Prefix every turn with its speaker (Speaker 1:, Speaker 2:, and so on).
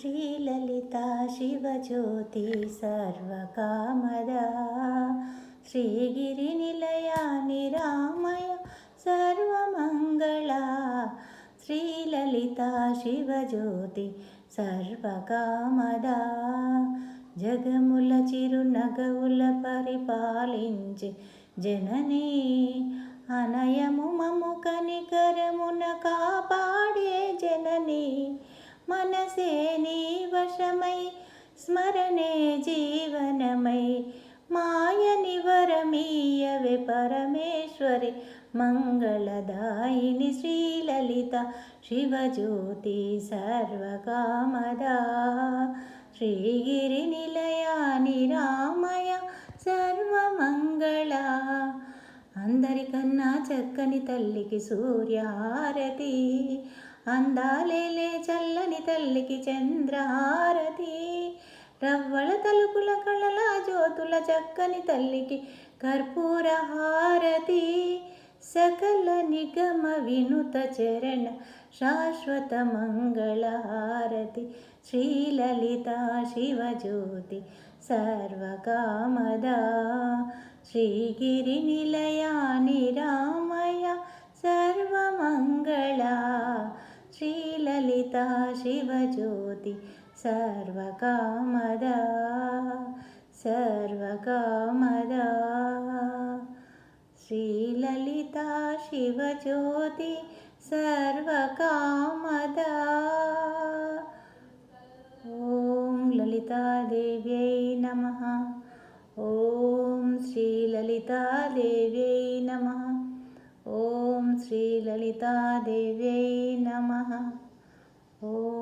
Speaker 1: ಶ್ರೀಲಲಿತಾ ಶಿವಜ್ಯೋತಿ ಸರ್ವಕಾಮದ ಶ್ರೀಗಿರಿನಿಲಯ ನಿರಾಮಯ ಸರ್ವಮಂಗಳ ಶ್ರೀಲಲಿತಾ ಶಿವಜ್ಯೋತಿ సర్వకామద జగముల చిరునగవుల పరిపాలించే జననీ అనయము మము కనికరమున కాపాడే జననీ మనసే నీ వశమై స్మరణే జీవనమై మాయ నివరమీయవే పరమేశ్వరి మంగళదాయిని శ్రీలలిత శివజ్యోతి సర్వకామదా శ్రీగిరి నిలయ నిరామయ సర్వమంగళ అందరికన్నా చక్కని తల్లికి సూర్యహారతి అందాలేలే చల్లని తల్లికి చంద్రహారతి రవ్వళ తలుపుల కళల జ్యోతుల చక్కని తల్లికి కర్పూర హారతి సకల నిగమ వినుత చరణ శాశ్వత మంగళ హారతి శ్రీలలితా శివజ్యోతి సర్వకామదా శ్రీగిరి నిలయ నిరామయ సర్వమంగళ శ్రీలలితా శివజ్యోతి సర్వకామదా సర్వకామదా శ్రీలలితా శివజ్యోతి సర్వకామదా ఓం లలితాదేవ్యై నమః ఓం శ్రీలలితాదేవ్యై నమః ఓం శ్రీలలితాదేవ్యై నమః ఓం